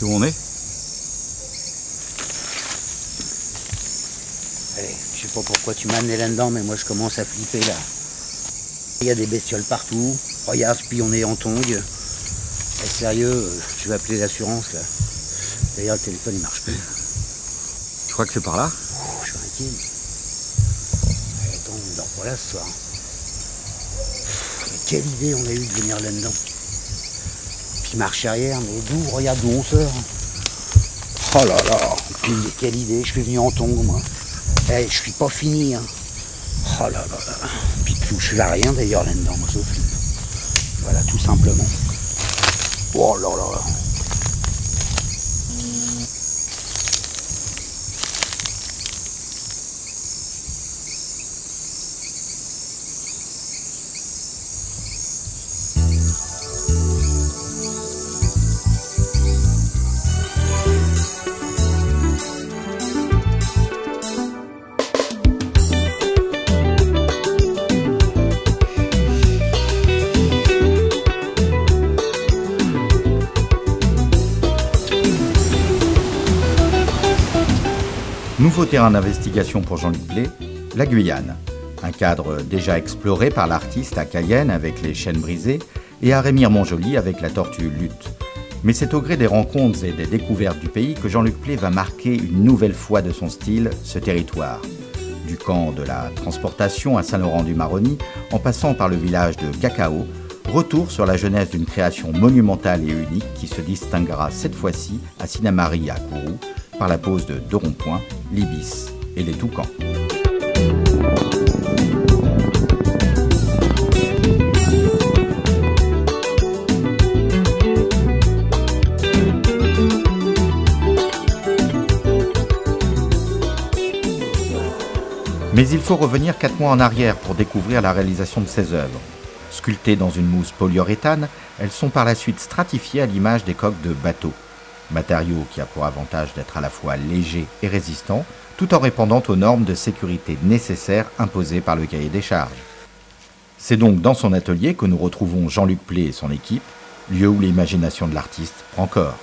où on est? Allez, je sais pas pourquoi tu m'as amené là-dedans, mais moi je commence à flipper là. Il y a des bestioles partout. Regarde, puis on est en tongs. Eh, sérieux, je vais appeler l'assurance là. D'ailleurs, le téléphone il marche plus. Tu crois que c'est par là? Je suis inquiet. Attends, on dort pas là ce soir. Mais quelle idée on a eu de venir là-dedans. Puis marche arrière, mais d'où? Regarde d'où on sort. Oh là là. Puis quelle idée, je suis venu en tongs moi. Eh, je suis pas fini hein. Oh là là là. Puis tu touches à rien d'ailleurs là-dedans, moi je flippe. Voilà, tout simplement. Oh là là là. Nouveau terrain d'investigation pour Jean-Luc Blé, la Guyane. Un cadre déjà exploré par l'artiste à Cayenne avec les chênes brisés et à Remire-Montjoly avec la tortue lutte. Mais c'est au gré des rencontres et des découvertes du pays que Jean-Luc Blé va marquer une nouvelle fois de son style ce territoire. Du camp de la transportation à Saint-Laurent-du-Maroni, en passant par le village de Cacao, retour sur la jeunesse d'une création monumentale et unique qui se distinguera cette fois-ci à Sinnamary à Kourou, par la pose de deux ronds-points, l'Ibis et les Toucans. Mais il faut revenir 4 mois en arrière pour découvrir la réalisation de ces œuvres. Sculptées dans une mousse polyuréthane, elles sont par la suite stratifiées à l'image des coques de bateaux. Matériau qui a pour avantage d'être à la fois léger et résistant, tout en répondant aux normes de sécurité nécessaires imposées par le cahier des charges. C'est donc dans son atelier que nous retrouvons Jean-Luc Blé et son équipe, lieu où l'imagination de l'artiste prend corps.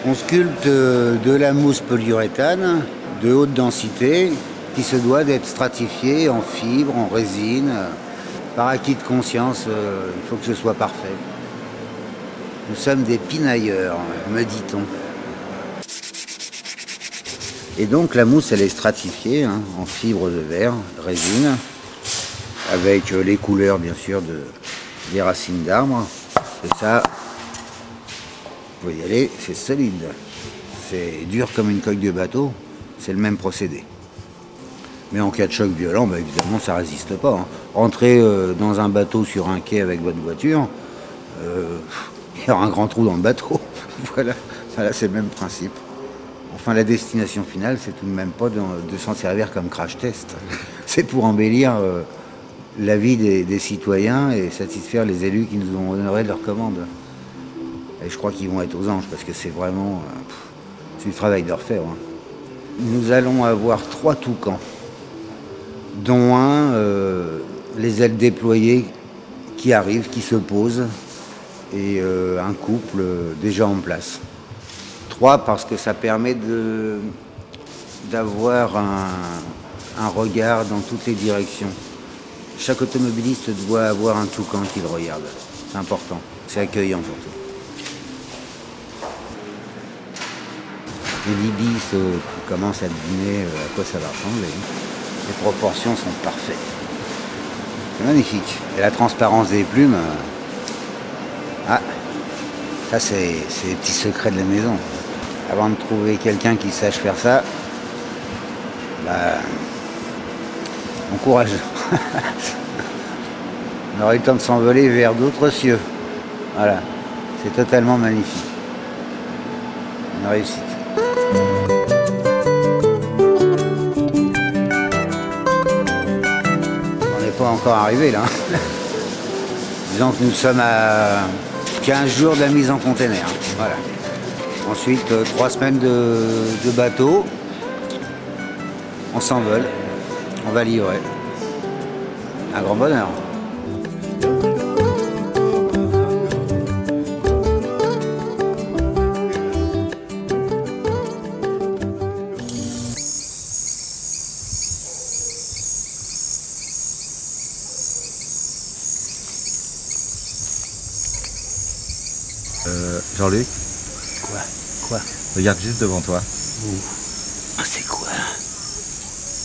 On sculpte de la mousse polyuréthane de haute densité qui se doit d'être stratifiée en fibres, en résine. Par acquis de conscience, il faut que ce soit parfait. Nous sommes des pinailleurs, me dit-on. Et donc la mousse, elle est stratifiée hein, en fibres de verre, résine, avec les couleurs bien sûr des racines d'arbres. Et ça, vous y aller, c'est solide. C'est dur comme une coque de bateau, c'est le même procédé. Mais en cas de choc violent, bah, évidemment, ça résiste pas. Hein. Rentrer dans un bateau sur un quai avec votre voiture, il y aura un grand trou dans le bateau. Voilà, c'est le même principe. Enfin, la destination finale, c'est tout de même pas de s'en servir comme crash test. C'est pour embellir la vie des citoyens et satisfaire les élus qui nous ont honoré de leur commande. Et je crois qu'ils vont être aux anges parce que c'est vraiment c'est du travail d'orfèvre. Hein. Nous allons avoir 3 toucans, dont un, les ailes déployées qui arrivent, qui se posent, et un couple déjà en place. 3 parce que ça permet d'avoir un regard dans toutes les directions. Chaque automobiliste doit avoir un toucan qui le regarde. C'est important, c'est accueillant surtout. Et l'ibis commence à deviner à quoi ça va ressembler. Les proportions sont parfaites. C'est magnifique. Et la transparence des plumes, ah, ça c'est les petits secrets de la maison. Avant de trouver quelqu'un qui sache faire ça, bah, bon courage. On aura eu le temps de s'envoler vers d'autres cieux. Voilà, c'est totalement magnifique. Une réussite. On n'est pas encore arrivé là. Disons que nous sommes à 15 jours de la mise en container. Voilà. Ensuite, 3 semaines de bateau. On s'envole. On va livrer. Un grand bonheur. Jean-Luc, Quoi regarde juste devant toi. Ah, c'est quoi?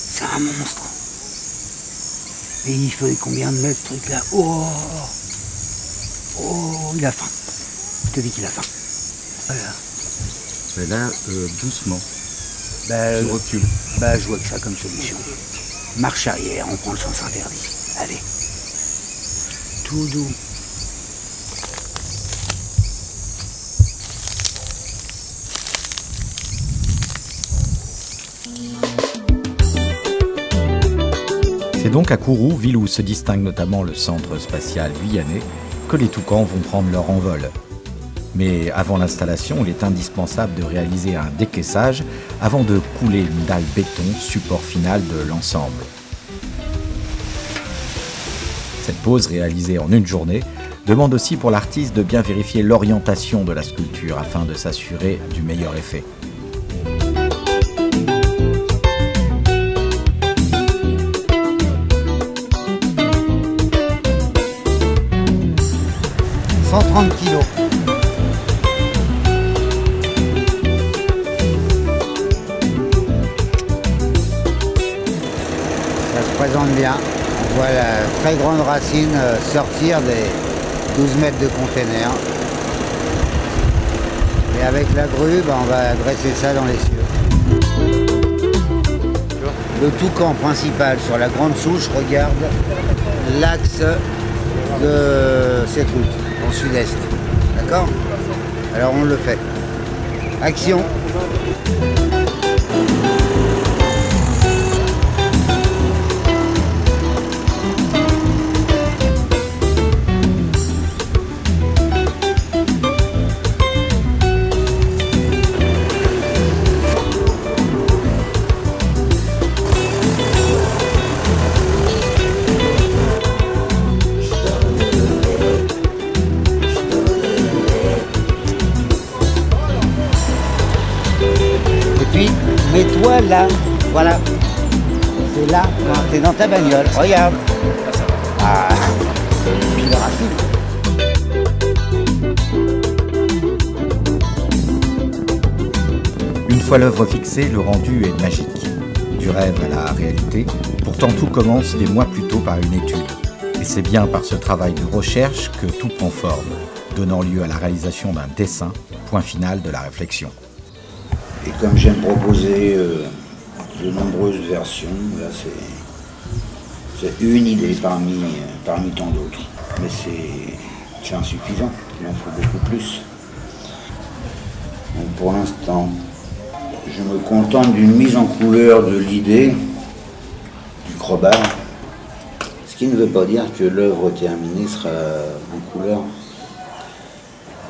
C'est un monstre. Et il fait combien de mètres, ce truc-là? Oh, il a faim. Je te dis qu'il a faim. Voilà. Mais là, doucement, Bah, tu recules. je vois que ça comme solution. Marche arrière, on prend le sens interdit. Allez. Tout doux. C'est donc à Kourou, ville où se distingue notamment le centre spatial guyanais, que les toucans vont prendre leur envol. Mais avant l'installation, il est indispensable de réaliser un décaissage avant de couler une dalle béton, support final de l'ensemble. Cette pose réalisée en une journée demande aussi pour l'artiste de bien vérifier l'orientation de la sculpture afin de s'assurer du meilleur effet. « 130 kilos. Ça se présente bien. On voit la très grande racine sortir des 12 mètres de container. Et avec la grue, on va dresser ça dans les cieux. Le toucan principal sur la grande souche regarde l'axe de cette route, en sud-est. D'accord? Alors on le fait. Action! Mets-toi là, voilà. C'est là, t'es dans ta bagnole, regarde. Ah, puis le racine. Une fois l'œuvre fixée, le rendu est magique. Du rêve à la réalité, pourtant tout commence des mois plus tôt par une étude. Et c'est bien par ce travail de recherche que tout prend forme, donnant lieu à la réalisation d'un dessin, point final de la réflexion. Et comme j'aime proposer de nombreuses versions, là c'est une idée parmi tant d'autres. Mais c'est insuffisant, il en faut beaucoup plus. Donc pour l'instant, je me contente d'une mise en couleur de l'idée, du crowbar, ce qui ne veut pas dire que l'œuvre terminée sera en couleur.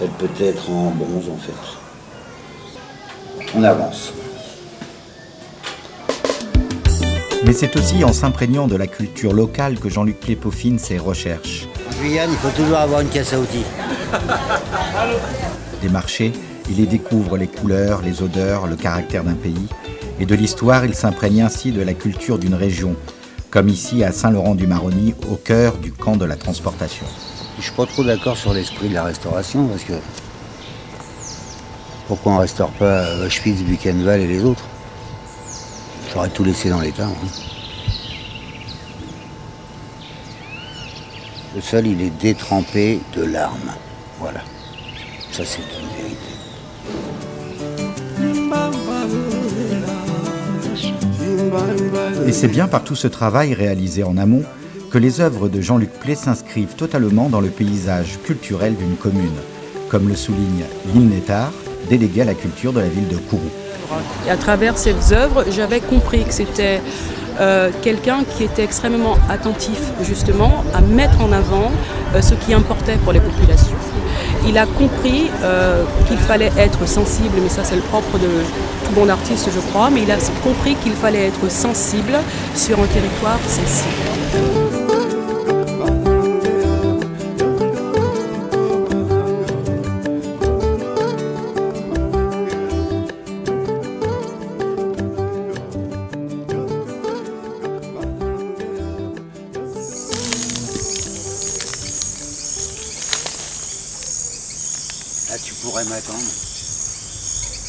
Elle peut être en bronze en fait. On avance. Mais c'est aussi en s'imprégnant de la culture locale que Jean-Luc Plé peaufine ses recherches. En Guyane, il faut toujours avoir une caisse à outils. Des marchés, il y découvre les couleurs, les odeurs, le caractère d'un pays. Et de l'histoire, il s'imprègne ainsi de la culture d'une région, comme ici à Saint-Laurent-du-Maroni, au cœur du camp de la transportation. Je ne suis pas trop d'accord sur l'esprit de la restauration, parce que pourquoi on ne restaure pas Auschwitz, Buchenwald et les autres? J'aurais tout laissé dans l'état. Le sol, il est détrempé de larmes. Voilà. Ça, c'est une vérité. Et c'est bien par tout ce travail réalisé en amont que les œuvres de Jean-Luc Plé s'inscrivent totalement dans le paysage culturel d'une commune, comme le souligne Lynn Nettard, délégué à la culture de la ville de Kourou. Et à travers ces œuvres, j'avais compris que c'était quelqu'un qui était extrêmement attentif justement à mettre en avant ce qui importait pour les populations. Il a compris qu'il fallait être sensible, mais ça c'est le propre de tout bon artiste je crois, mais il a compris qu'il fallait être sensible sur un territoire sensible. Là, tu pourrais attendre.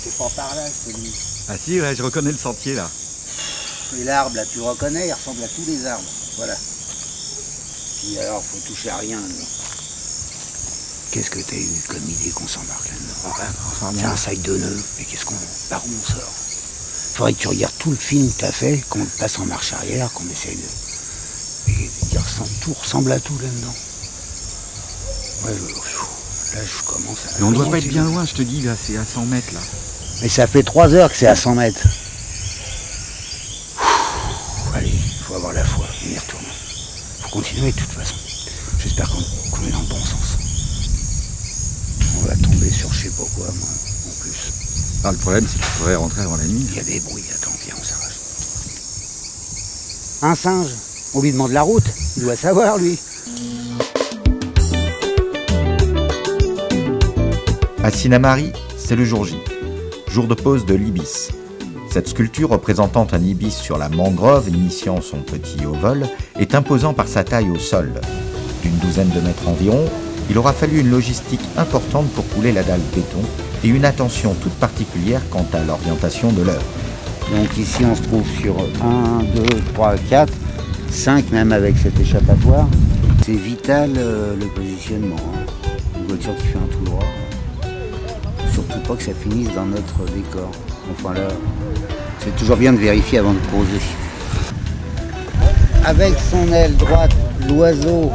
C'est pas par là, je te dis. Ah si, ouais, je reconnais le sentier là. Et l'arbre, là, tu le reconnais, il ressemble à tous les arbres. Voilà. Puis alors, faut toucher à rien là-dedans. Qu'est-ce que t'as eu comme idée qu'on s'embarque là-dedans? C'est un sac de nœuds, mais par où on sort? Faudrait que tu regardes tout le film que t'as fait, qu'on le passe en marche arrière, qu'on essaye de... Et tout ressemble à tout là-dedans. Ouais, là, je commence à... Mais on doit pas être bien loin, je te dis, là, c'est à 100 mètres là. Mais ça fait 3 heures que c'est à 100 mètres. Allez, il faut avoir la foi, on y retourne. Faut continuer de toute façon. J'espère qu'on est dans le bon sens. On va tomber sur je sais pas quoi, moi, en plus. Ah, le problème, c'est qu'il faudrait rentrer avant la nuit. Il y a des bruits, attends, viens, on s'arrache. Un singe, on lui demande la route, il doit savoir, lui. À Sinnamary, c'est le jour J, jour de pose de l'ibis. Cette sculpture représentant un ibis sur la mangrove initiant son petit au vol est imposant par sa taille au sol. D'une douzaine de mètres environ, il aura fallu une logistique importante pour couler la dalle béton et une attention toute particulière quant à l'orientation de l'œuvre. Donc ici on se trouve sur 1, 2, 3, 4, 5 même avec cet échappatoire. C'est vital le positionnement. Une voiture qui fait un tout droit. Surtout pas que ça finisse dans notre décor. Enfin là, c'est toujours bien de vérifier avant de poser. Avec son aile droite, l'oiseau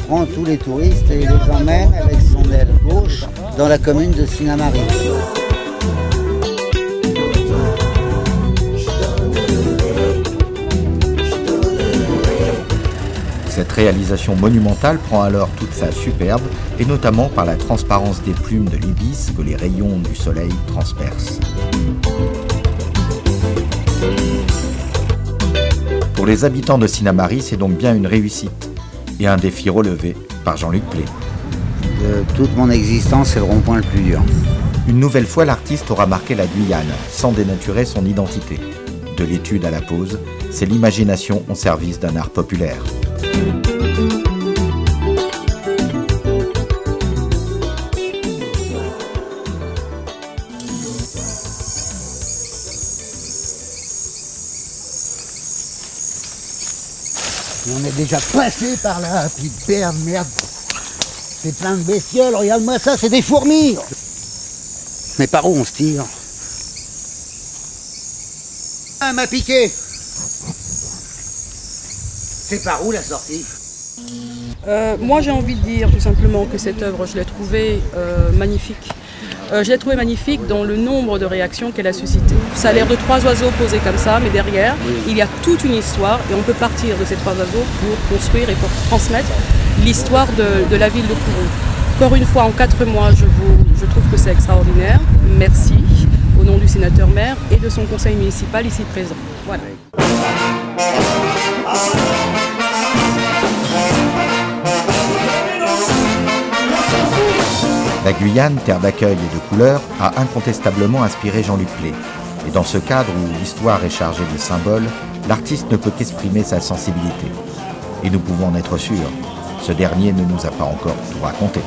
prend tous les touristes et les emmène avec son aile gauche dans la commune de Sinnamary. Cette réalisation monumentale prend alors toute sa superbe, et notamment par la transparence des plumes de l'ibis que les rayons du soleil transpercent. Pour les habitants de Sinnamary, c'est donc bien une réussite, et un défi relevé par Jean-Luc Plé. De toute mon existence, c'est le rond-point le plus dur. Une nouvelle fois, l'artiste aura marqué la Guyane, sans dénaturer son identité. De l'étude à la pose, c'est l'imagination au service d'un art populaire. On est déjà passé par là, puis merde. C'est plein de bestioles, regarde-moi ça, c'est des fourmis. Mais par où on se tire? Ah, m'a piqué. C'est par où la sortie? Moi j'ai envie de dire tout simplement que cette œuvre, je l'ai trouvée magnifique. Je l'ai trouvée magnifique dans le nombre de réactions qu'elle a suscité. Ça a l'air de 3 oiseaux posés comme ça, mais derrière, il y a toute une histoire et on peut partir de ces 3 oiseaux pour construire et pour transmettre l'histoire de la ville de Kourou. Encore une fois, en 4 mois, je trouve que c'est extraordinaire. Merci au nom du sénateur-maire et de son conseil municipal ici présent. Voilà. La Guyane, terre d'accueil et de couleurs, a incontestablement inspiré Jean-Luc Plé. Et dans ce cadre où l'histoire est chargée de symboles, l'artiste ne peut qu'exprimer sa sensibilité. Et nous pouvons en être sûrs, ce dernier ne nous a pas encore tout raconté.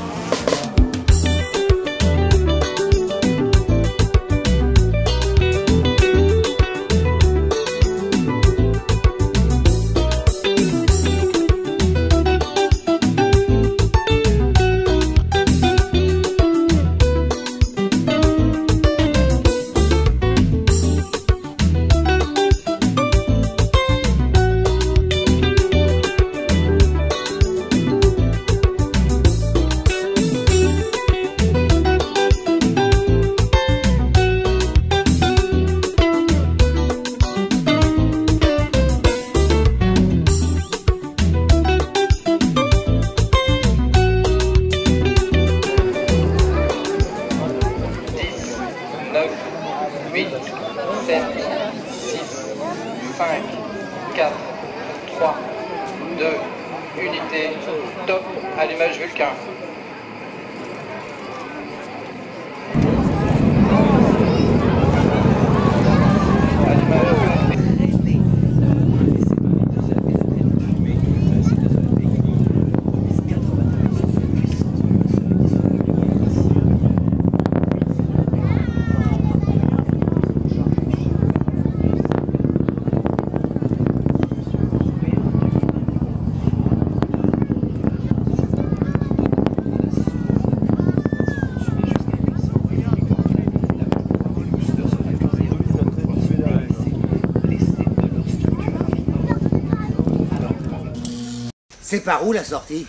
Top, allumage Vulcain. C'est par où la sortie?